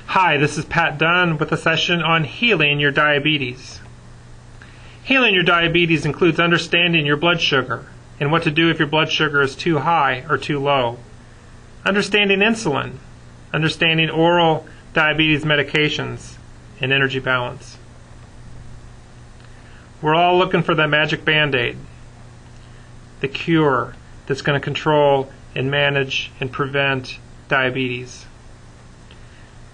Hi, this is Pat Dunn with a session on healing your diabetes. Healing your diabetes includes understanding your blood sugar and what to do if your blood sugar is too high or too low. Understanding insulin, understanding oral diabetes medications, and energy balance. We're all looking for that magic Band-Aid, the cure that's going to control and manage and prevent diabetes.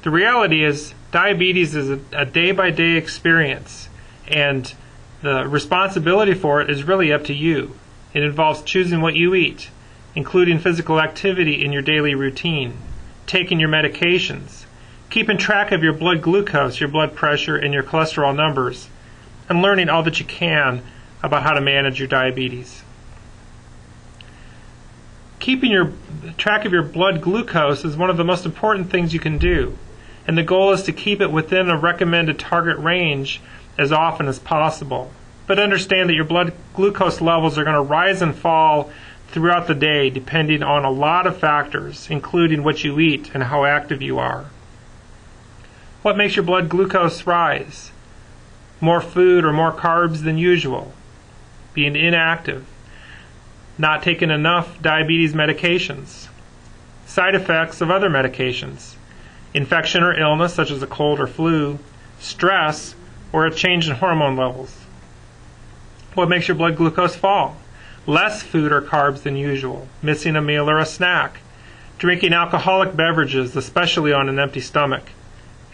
The reality is diabetes is a day-by-day experience, and the responsibility for it is really up to you. It involves choosing what you eat, including physical activity in your daily routine, taking your medications, keeping track of your blood glucose, your blood pressure, and your cholesterol numbers, and learning all that you can about how to manage your diabetes. Keeping your track of your blood glucose is one of the most important things you can do, and the goal is to keep it within a recommended target range as often as possible. But understand that your blood glucose levels are going to rise and fall throughout the day depending on a lot of factors, including what you eat and how active you are. What makes your blood glucose rise? More food or more carbs than usual, being inactive, not taking enough diabetes medications, side effects of other medications, infection or illness such as a cold or flu, stress, or a change in hormone levels. What makes your blood glucose fall? Less food or carbs than usual, missing a meal or a snack, drinking alcoholic beverages, especially on an empty stomach,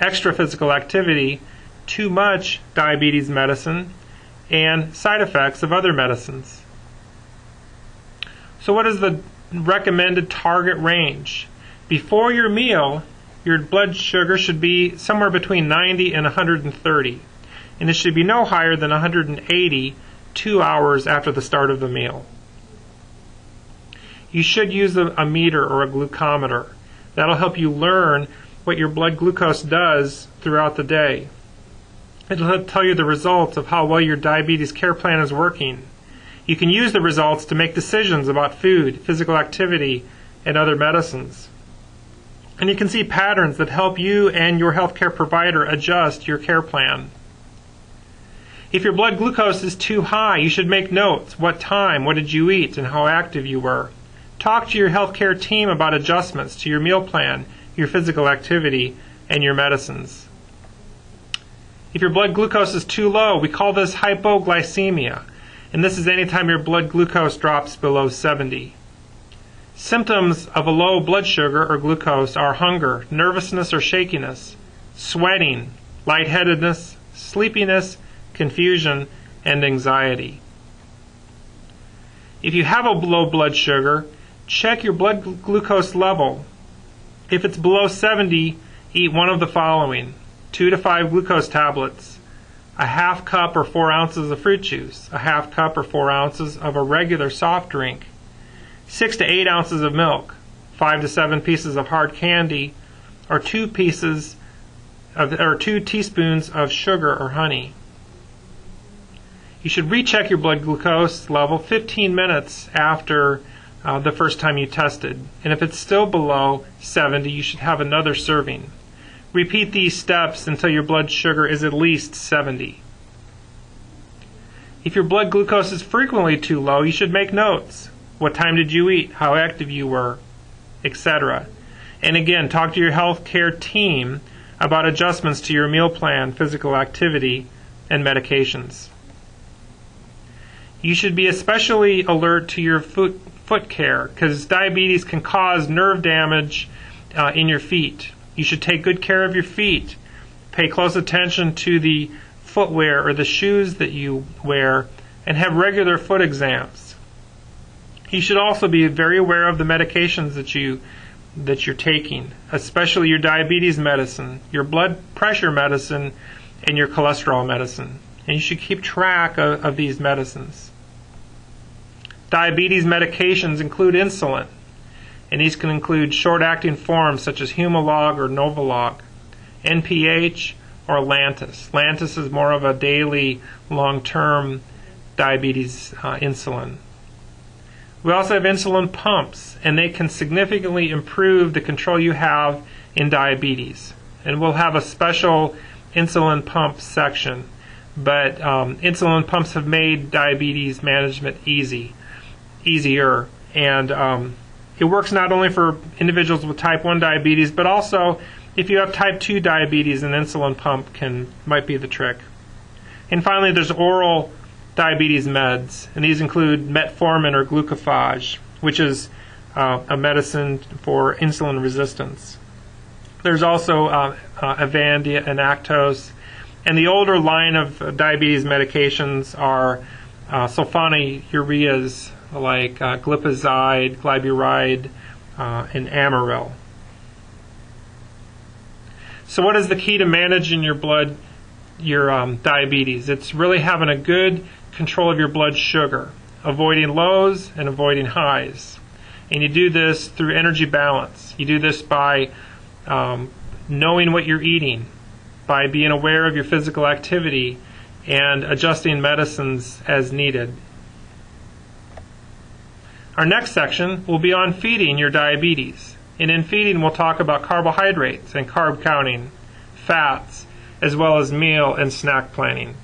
extra physical activity, too much diabetes medicine, and side effects of other medicines. So what is the recommended target range? Before your meal, your blood sugar should be somewhere between 90 and 130, and it should be no higher than 180 2 hours after the start of the meal. You should use a meter or a glucometer. That'll help you learn what your blood glucose does throughout the day. It'll tell you the results of how well your diabetes care plan is working. You can use the results to make decisions about food, physical activity, and other medicines. And you can see patterns that help you and your healthcare provider adjust your care plan. If your blood glucose is too high, you should make notes. What time, what did you eat, and how active you were. Talk to your healthcare team about adjustments to your meal plan, your physical activity, and your medicines. If your blood glucose is too low, we call this hypoglycemia, and this is anytime your blood glucose drops below 70. Symptoms of a low blood sugar or glucose are hunger, nervousness or shakiness, sweating, lightheadedness, sleepiness, confusion, and anxiety. If you have a low blood sugar, check your blood glucose level. If it's below 70, eat one of the following: 2 to 5 glucose tablets, a half cup or 4 ounces of fruit juice, a half cup or 4 ounces of a regular soft drink, 6 to 8 ounces of milk, 5 to 7 pieces of hard candy, or 2 teaspoons of sugar or honey. You should recheck your blood glucose level 15 minutes after the first time you tested. And if it's still below 70, you should have another serving. Repeat these steps until your blood sugar is at least 70. If your blood glucose is frequently too low, you should make notes. What time did you eat? How active you were? Etc. And again, talk to your healthcare team about adjustments to your meal plan, physical activity, and medications. You should be especially alert to your foot care, because diabetes can cause nerve damage in your feet. You should take good care of your feet. Pay close attention to the footwear or the shoes that you wear, and have regular foot exams. You should also be very aware of the medications that you're taking, especially your diabetes medicine, your blood pressure medicine, and your cholesterol medicine. And you should keep track of these medicines. Diabetes medications include insulin, and these can include short-acting forms such as Humalog or Novolog, NPH, or Lantus. Lantus is more of a daily, long-term diabetes insulin. We also have insulin pumps, and they can significantly improve the control you have in diabetes. And we'll have a special insulin pump section. But insulin pumps have made diabetes management easier. And it works not only for individuals with type 1 diabetes, but also if you have type 2 diabetes, an insulin pump might be the trick. And finally, there's oral diabetes meds, and these include metformin or glucophage, which is a medicine for insulin resistance. There's also Avandia and Actos, and the older line of diabetes medications are sulfonylureas like glipizide, glyburide, and Amaryl. So what is the key to managing your diabetes? It's really having a good control of your blood sugar, avoiding lows and avoiding highs. And you do this through energy balance. You do this by knowing what you're eating, by being aware of your physical activity, and adjusting medicines as needed. Our next section will be on feeding your diabetes. And in feeding, we'll talk about carbohydrates and carb counting, fats, as well as meal and snack planning.